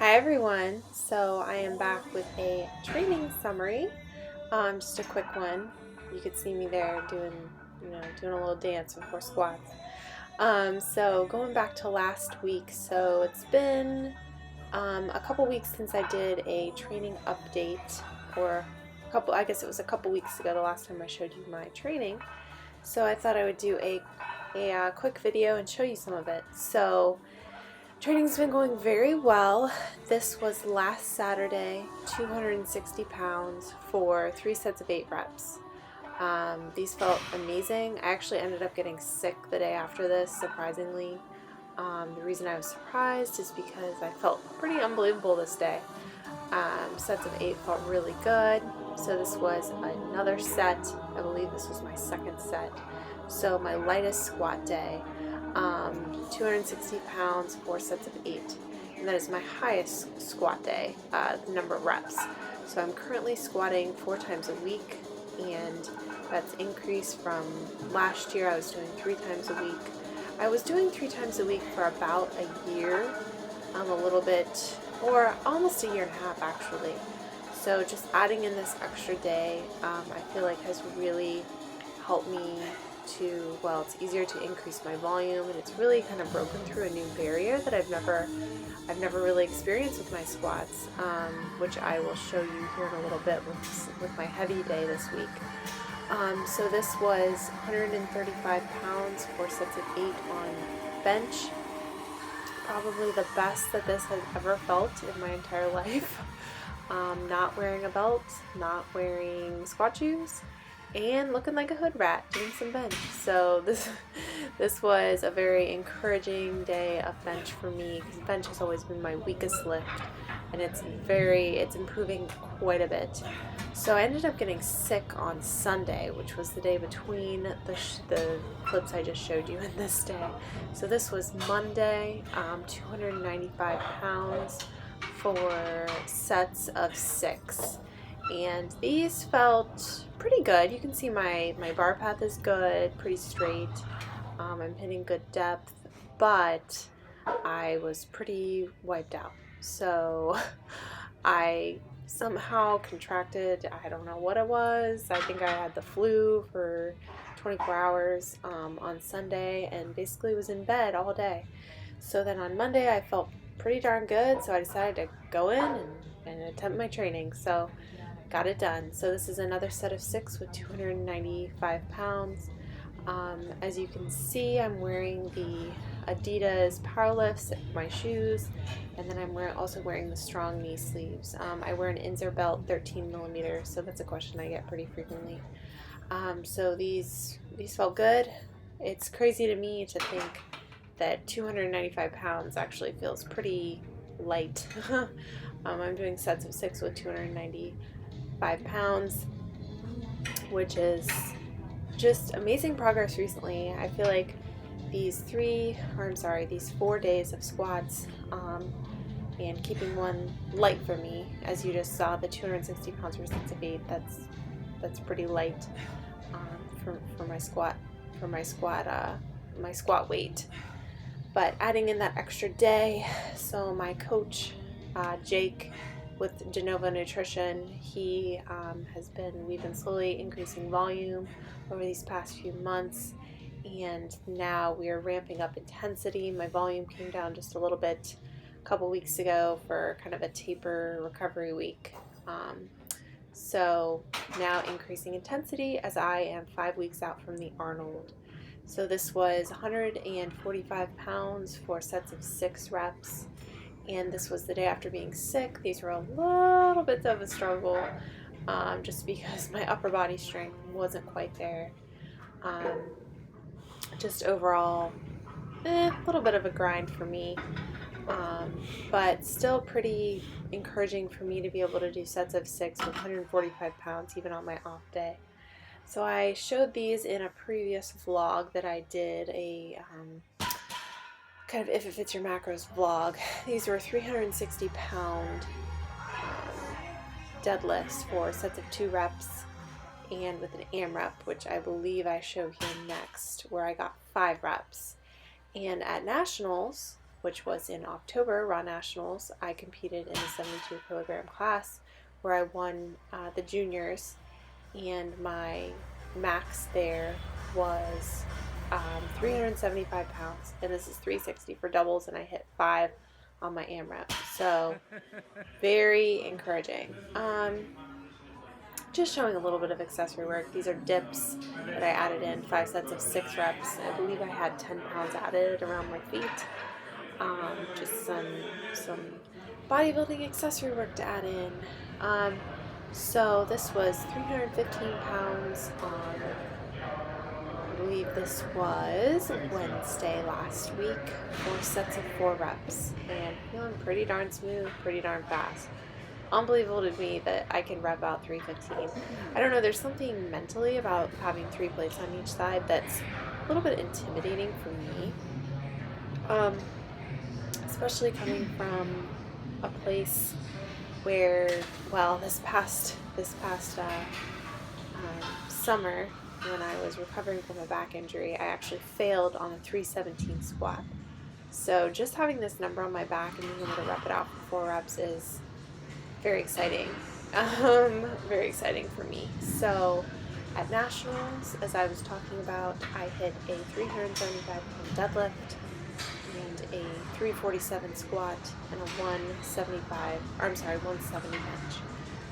Hi everyone. So I am back with a training summary. Just a quick one. You could see me there doing a little dance before squats. So going back to last week. So it's been a couple weeks since I did a training update, or I guess it was a couple weeks ago the last time I showed you my training. So I thought I would do a quick video and show you some of it. So training's been going very well. This was last Saturday, 260 pounds for 3 sets of 8 reps. These felt amazing. I actually ended up getting sick the day after this, surprisingly. The reason I was surprised is because I felt pretty unbelievable this day. Sets of 8 felt really good. So this was another set. I believe this was my second set. So my lightest squat day. 260 pounds, 4 sets of 8. And that is my highest squat day, the number of reps. So I'm currently squatting 4 times a week, and that's increased from last year. I was doing 3 times a week. I was doing 3 times a week for about a year, a little bit, or almost a year and a half actually. So just adding in this extra day, I feel like has really helped me it's easier to increase my volume, and it's really kind of broken through a new barrier that I've never really experienced with my squats, which I will show you here in a little bit with my heavy day this week. So this was 135 pounds, 4 sets of 8 on bench. Probably the best that this has ever felt in my entire life. Not wearing a belt, not wearing squat shoes, and looking like a hood rat doing some bench. So this was a very encouraging day of bench for me, because bench has always been my weakest lift, and it's improving quite a bit. So I ended up getting sick on Sunday, which was the day between the clips I just showed you and this day. So this was Monday, 295 pounds, 4 sets of 6. And these felt pretty good. You can see my bar path is good, pretty straight. I'm hitting good depth, but I was pretty wiped out. So I somehow contracted, I don't know what it was. I think I had the flu for 24 hours on Sunday, and basically was in bed all day. So then on Monday I felt pretty darn good, so I decided to go in and attempt my training. So got it done. So this is another set of 6 with 295 pounds. As you can see, I'm wearing the Adidas Powerlifts, my shoes, and then I'm also wearing the strong knee sleeves. I wear an Inzer belt 13 millimeters, so that's a question I get pretty frequently. So these felt good. It's crazy to me to think that 295 pounds actually feels pretty light. I'm doing sets of 6 with 295 pounds, which is just amazing progress recently. I feel like these 4 days of squats, and keeping one light for me, as you just saw, the 260 pounds for 6 of 8, that's pretty light for my squat weight. But adding in that extra day, so my coach, Jake, with DeNovo Nutrition, we've been slowly increasing volume over these past few months, and now we are ramping up intensity. My volume came down just a little bit a couple weeks ago for kind of a taper recovery week. So now increasing intensity as I am 5 weeks out from the Arnold. So this was 145 pounds, 4 sets of 6 reps. And this was the day after being sick. These were a little bit of a struggle, just because my upper body strength wasn't quite there. Just overall, a little bit of a grind for me, but still pretty encouraging for me to be able to do sets of 6 with 145 pounds even on my off day. So I showed these in a previous vlog that I did, a kind of If It Fits Your Macros vlog. These were 360 pound deadlifts for sets of 2 reps and with an AMRAP, which I believe I show here next, where I got 5 reps. And at Nationals, which was in October, Raw Nationals. I competed in the 72 kilogram class where I won the juniors, and my max there was 375 pounds, and this is 360 for doubles, and I hit 5 on my AMRAP. So very encouraging. Just showing a little bit of accessory work. These are dips that I added in, 5 sets of 6 reps. I believe I had 10 pounds added around my feet. Just some bodybuilding accessory work to add in. So this was 315 pounds on, I believe this was Wednesday last week, 4 sets of 4 reps, and feeling pretty darn smooth, pretty darn fast. Unbelievable to me that I can rep out 315. I don't know, there's something mentally about having 3 plates on each side that's a little bit intimidating for me. Especially coming from a place where, well, this past summer, when I was recovering from a back injury, I actually failed on a 317 squat. So just having this number on my back and being able to rep it out for 4 reps is very exciting. Very exciting for me. So at Nationals, as I was talking about, I hit a 375 pound deadlift and a 347 squat and a 170 bench.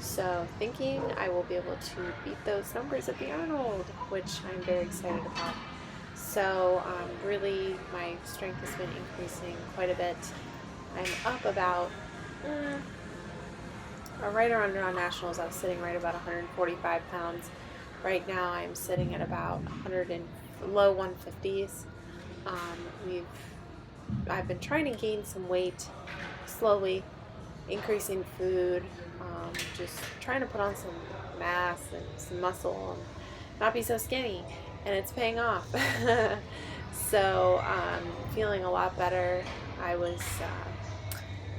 So thinking I will be able to beat those numbers at the Arnold, which I'm very excited about. So really my strength has been increasing quite a bit. I'm up about right around Nationals. I was sitting right about 145 pounds. Right now I'm sitting at about 100 and low 150s. I've been trying to gain some weight slowly, increasing food, just trying to put on some mass and some muscle and not be so skinny, and it's paying off. So feeling a lot better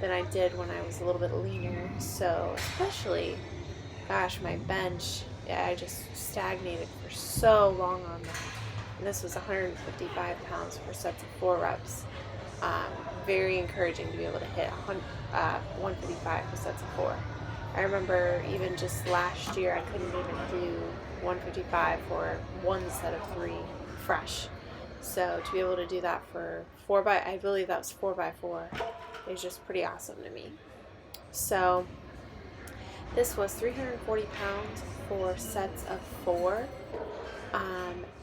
than I did when I was a little bit leaner. So especially, gosh, my bench, I just stagnated for so long on that. And this was 155 pounds for sets of 4 reps. Very encouraging to be able to hit 155 for sets of 4. I remember even just last year I couldn't even do 155 for 1 set of 3 fresh. So to be able to do that for I believe that was 4x4, is just pretty awesome to me. So this was 340 pounds for sets of 4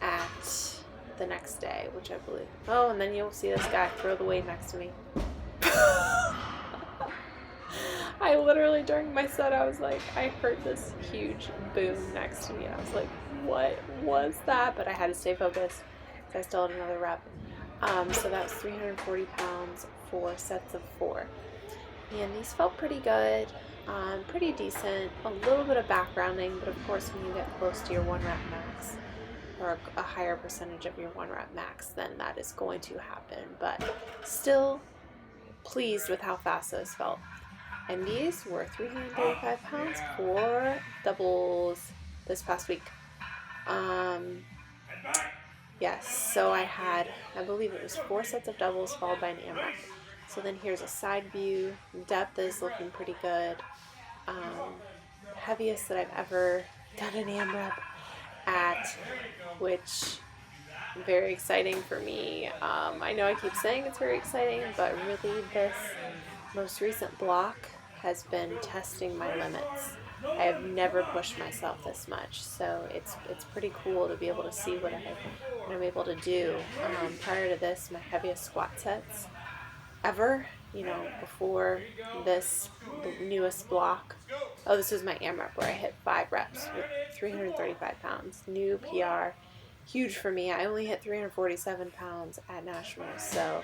at the next day, which I believe. Oh, and then you'll see this guy throw the weight next to me. I literally, during my set, I was like, I heard this huge boom next to me. I was like, what was that? But I had to stay focused because I still had another rep. So that was 340 pounds for sets of 4. And these felt pretty good, pretty decent, a little bit of backgrounding, but of course when you get close to your 1 rep max, or a higher percentage of your 1 rep max, then that is going to happen. But still pleased with how fast those felt. And these were 335 pounds for doubles this past week. Yes, so I believe it was 4 sets of doubles followed by an AMRAP. So then here's a side view. Depth is looking pretty good. Heaviest that I've ever done an AMRAP at, which very exciting for me. I know I keep saying it's very exciting, but really this most recent block has been testing my limits. I have never pushed myself this much, so it's pretty cool to be able to see what I'm able to do. Prior to this, my heaviest squat sets ever, before this newest block. Oh, this was my AMRAP where I hit 5 reps with 335 pounds. New PR. Huge for me. I only hit 347 pounds at Nationals, so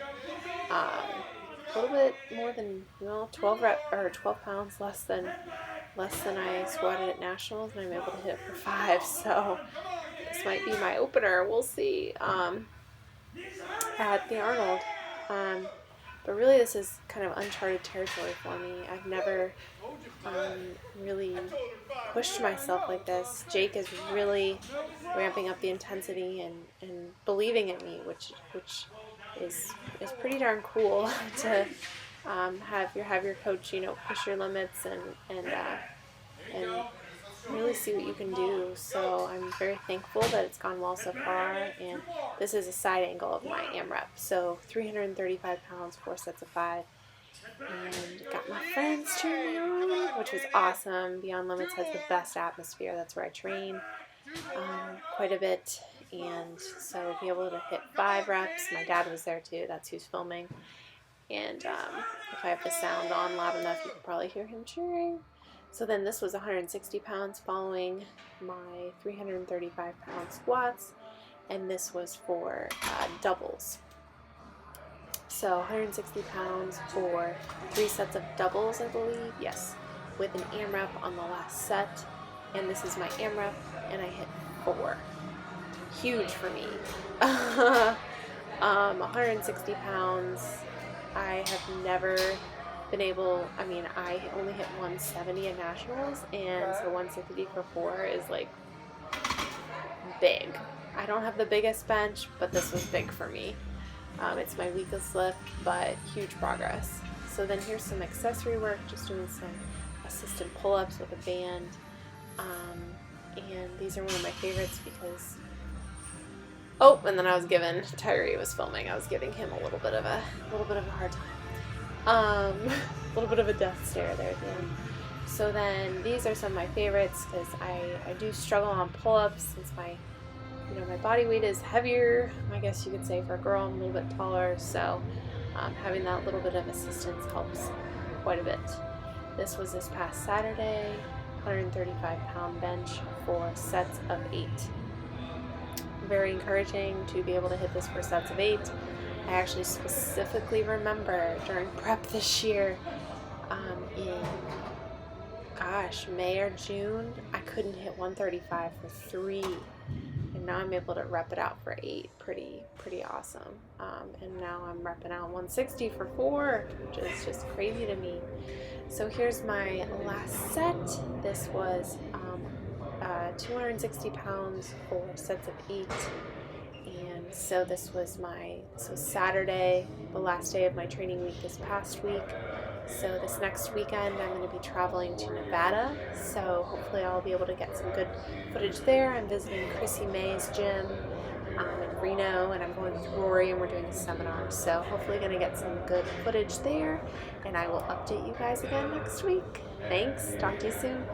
a little bit more than 12 pounds less than I squatted at Nationals, and I'm able to hit it for 5. So this might be my opener. We'll see. At the Arnold. But really, this is kind of uncharted territory for me. I've never really pushed myself like this. Jake is really ramping up the intensity and believing in me, which is pretty darn cool to have your coach, you know, push your limits and really see what you can do. So I'm very thankful that it's gone well so far. And this is a side angle of my AMRAP. So 335 pounds, 4 sets of 5. And got my friends cheering me on, which was awesome. Beyond Limits has the best atmosphere. That's where I train quite a bit. And so be able to hit 5 reps. My dad was there too. That's who's filming. And if I have the sound on loud enough, you can probably hear him cheering. So then this was 160 pounds following my 335 pound squats, and this was for doubles. So 160 pounds for 3 sets of doubles, I believe, yes, with an AMRAP on the last set, and this is my AMRAP, and I hit 4. Huge for me. 160 pounds, I have never been able, I mean, I only hit 170 at nationals, and so 160 for 4 is like big. I don't have the biggest bench, but this was big for me. It's my weakest lift, but huge progress. So then here's some accessory work, just doing some assisted pull-ups with a band, and these are one of my favorites because, oh, and then I was giving, Tyree was filming, I was giving him a little bit of a hard time. A little bit of a death stare there at the end. So then these are some of my favorites because I do struggle on pull-ups since my body weight is heavier, I guess you could say, for a girl. I'm a little bit taller, so having that little bit of assistance helps quite a bit. This was this past Saturday, 135 pound bench for sets of 8. Very encouraging to be able to hit this for sets of 8. I actually specifically remember during prep this year, in May or June, I couldn't hit 135 for 3, and now I'm able to rep it out for 8. Pretty awesome. And now I'm repping out 160 for 4, which is just crazy to me. So here's my last set. This was 260 pounds for sets of 8. And so this was Saturday, the last day of my training week this past week. So this next weekend I'm going to be traveling to Nevada, so hopefully I'll be able to get some good footage there. I'm visiting Chrissy May's gym in Reno, and I'm going with Rory, and we're doing a seminar, so hopefully going to get some good footage there, and I will update you guys again next week. Thanks, talk to you soon.